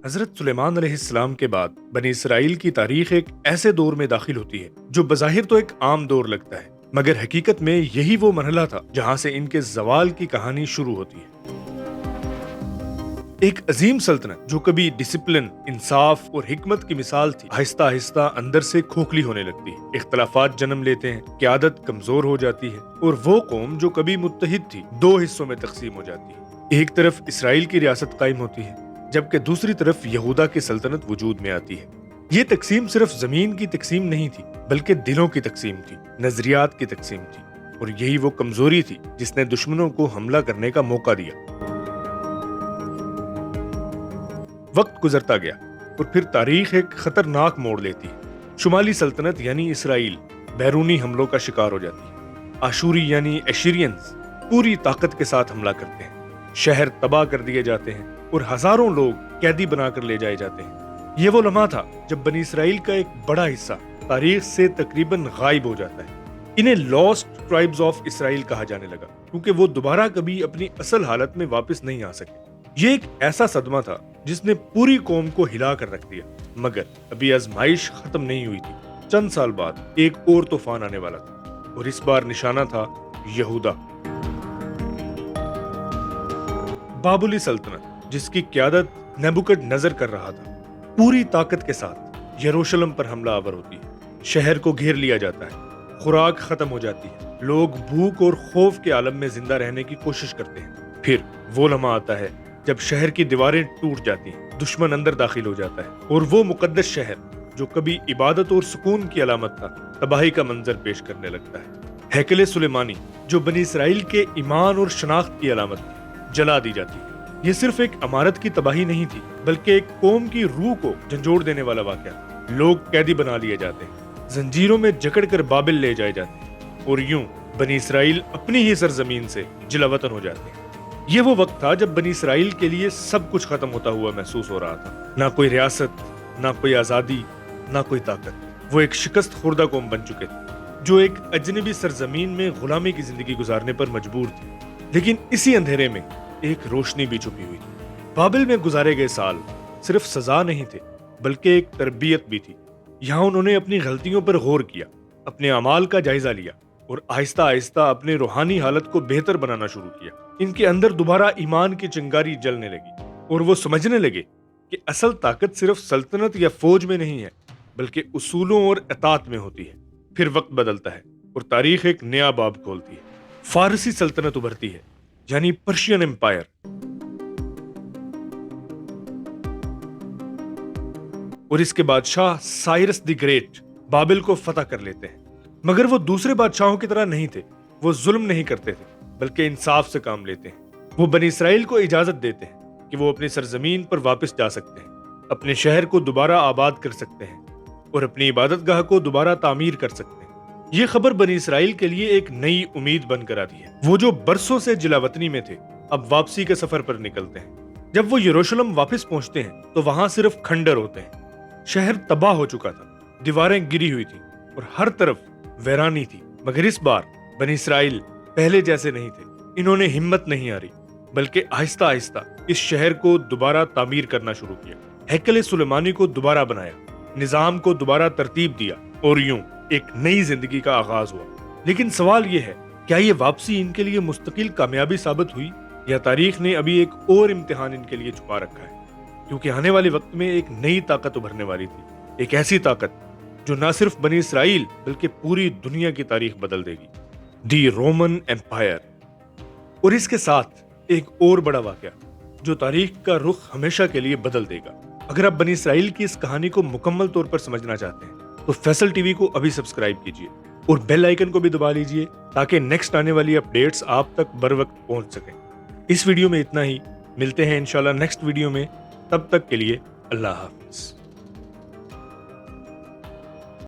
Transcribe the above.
حضرت سلیمان علیہ السلام کے بعد بنی اسرائیل کی تاریخ ایک ایسے دور میں داخل ہوتی ہے جو بظاہر تو ایک عام دور لگتا ہے، مگر حقیقت میں یہی وہ مرحلہ تھا جہاں سے ان کے زوال کی کہانی شروع ہوتی ہے۔ ایک عظیم سلطنت جو کبھی ڈسپلن، انصاف اور حکمت کی مثال تھی، آہستہ آہستہ اندر سے کھوکھلی ہونے لگتی ہے، اختلافات جنم لیتے ہیں، قیادت کمزور ہو جاتی ہے اور وہ قوم جو کبھی متحد تھی دو حصوں میں تقسیم ہو جاتی ہے۔ ایک طرف اسرائیل کی ریاست قائم ہوتی ہے، جبکہ دوسری طرف یہودا کی سلطنت وجود میں آتی ہے۔ یہ تقسیم صرف زمین کی تقسیم نہیں تھی، بلکہ دلوں کی تقسیم تھی، نظریات کی تقسیم تھی، اور یہی وہ کمزوری تھی جس نے دشمنوں کو حملہ کرنے کا موقع دیا۔ وقت گزرتا گیا اور پھر تاریخ ایک خطرناک موڑ لیتی ہے۔ شمالی سلطنت یعنی اسرائیل بیرونی حملوں کا شکار ہو جاتی ہے۔ آشوری یعنی ایشیرینز پوری طاقت کے ساتھ حملہ کرتے ہیں، شہر تباہ کر دیے جاتے ہیں اور ہزاروں لوگ قیدی بنا کر لے جائے جاتے ہیں۔ یہ وہ لمحہ تھا جب بنی اسرائیل کا ایک بڑا حصہ تاریخ سے تقریباً غائب ہو جاتا ہے۔ انہیں لاسٹ ٹرائبز آف اسرائیل کہا جانے لگا، کیونکہ وہ دوبارہ کبھی اپنی اصل حالت میں واپس نہیں آ سکے۔ یہ ایک ایسا صدمہ تھا جس نے پوری قوم کو ہلا کر رکھ دیا، مگر ابھی آزمائش ختم نہیں ہوئی تھی۔ چند سال بعد ایک اور طوفان آنے والا تھا، اور اس بار نشانہ تھا یہودا۔ بابلی سلطنت جس کی قیادت نیبوکڈ نظر کر رہا تھا، پوری طاقت کے ساتھ یروشلم پر حملہ آور ہوتی ہے۔ شہر کو گھیر لیا جاتا ہے، خوراک ختم ہو جاتی ہے، لوگ بھوک اور خوف کے عالم میں زندہ رہنے کی کوشش کرتے ہیں۔ پھر وہ لمحہ آتا ہے جب شہر کی دیواریں ٹوٹ جاتی ہیں، دشمن اندر داخل ہو جاتا ہے، اور وہ مقدس شہر جو کبھی عبادت اور سکون کی علامت تھا، تباہی کا منظر پیش کرنے لگتا ہے۔ ہیکل سلیمانی جو بنی اسرائیل کے ایمان اور شناخت کی علامت تھی، جلا دی جاتی ہے۔ یہ صرف ایک عمارت کی تباہی نہیں تھی، بلکہ ایک قوم کی روح کو جھنجھوڑ دینے والا واقعہ تھا۔ لوگ قیدی بنا لیے جاتے ہیں، زنجیروں میں جکڑ کر بابل لے جائے جاتے ہیں، اور یوں بنی اسرائیل اپنی ہی سرزمین سے جلا وطن ہو جاتے ہیں۔ یہ وہ وقت تھا جب بنی اسرائیل کے لیے سب کچھ ختم ہوتا ہوا محسوس ہو رہا تھا۔ نہ کوئی ریاست، نہ کوئی آزادی، نہ کوئی طاقت۔ وہ ایک شکست خوردہ قوم بن چکے تھے جو ایک اجنبی سرزمین میں غلامی کی زندگی گزارنے پر مجبور تھی۔ لیکن اسی اندھیرے میں ایک روشنی بھی چھپی ہوئی تھی۔ بابل میں گزارے گئے سال صرف سزا نہیں تھے، بلکہ ایک تربیت بھی تھی۔ یہاں انہوں نے اپنی غلطیوں پر غور کیا، اپنے اعمال کا جائزہ لیا، اور آہستہ آہستہ اپنے روحانی حالت کو بہتر بنانا شروع کیا۔ ان کے اندر دوبارہ ایمان کی چنگاری جلنے لگی، اور وہ سمجھنے لگے کہ اصل طاقت صرف سلطنت یا فوج میں نہیں ہے، بلکہ اصولوں اور اطاعت میں ہوتی ہے۔ پھر وقت بدلتا ہے اور تاریخ ایک نیا باب کھولتی ہے۔ فارسی سلطنت ابھرتی ہے، یعنی پرشین امپائر۔ اور اس کے بادشاہ سائرس دی گریٹ بابل کو فتح کر لیتے ہیں، مگر وہ دوسرے بادشاہوں کی طرح نہیں تھے۔ وہ ظلم نہیں کرتے تھے، بلکہ انصاف سے کام لیتے ہیں۔ وہ بنی اسرائیل کو اجازت دیتے ہیں کہ وہ اپنی سرزمین پر واپس جا سکتے ہیں، اپنے شہر کو دوبارہ آباد کر سکتے ہیں، اور اپنی عبادت گاہ کو دوبارہ تعمیر کر سکتے ہیں۔ یہ خبر بنی اسرائیل کے لیے ایک نئی امید بن کر آتی ہے۔ وہ جو برسوں سے جلا وطنی میں تھے، اب واپسی کے سفر پر نکلتے ہیں۔ جب وہ یروشلم واپس پہنچتے ہیں تو وہاں صرف کھنڈر ہوتے ہیں۔ شہر تباہ ہو چکا تھا، دیواریں گری ہوئی تھیں، اور ہر طرف ویرانی تھی۔ مگر اس بار بنی اسرائیل پہلے جیسے نہیں تھے۔ انہوں نے ہمت نہیں ہاری، بلکہ آہستہ آہستہ اس شہر کو دوبارہ تعمیر کرنا شروع کیا۔ ہیکل سلیمانی کو دوبارہ بنایا، نظام کو دوبارہ ترتیب دیا، اور یوں ایک نئی زندگی کا آغاز ہوا۔ لیکن سوال یہ ہے، کیا یہ واپسی ان کے لیے مستقل کامیابی ثابت ہوئی، یا تاریخ نے ابھی ایک اور امتحان ان کے لیے چھپا رکھا ہے؟ کیونکہ آنے والے وقت میں ایک نئی طاقت ابھرنے والی تھی، ایک ایسی طاقت جو نہ صرف بنی اسرائیل بلکہ پوری دنیا کی تاریخ بدل دے گی، دی رومن امپائر۔ اور اس کے ساتھ ایک اور بڑا واقعہ جو تاریخ کا رخ ہمیشہ کے لیے بدل دے گا۔ اگر آپ بنی اسرائیل کی اس کہانی کو مکمل طور پر سمجھنا چاہتے ہیں تو فیصل ٹی وی کو ابھی سبسکرائب کیجئے اور بیل آئیکن کو بھی دبا لیجئے، تاکہ نیکسٹ آنے والی اپڈیٹس آپ تک بر وقت پہنچ سکیں۔ اس ویڈیو میں اتنا ہی، ملتے ہیں انشاءاللہ نیکسٹ ویڈیو میں، تب تک کے لیے اللہ حافظ۔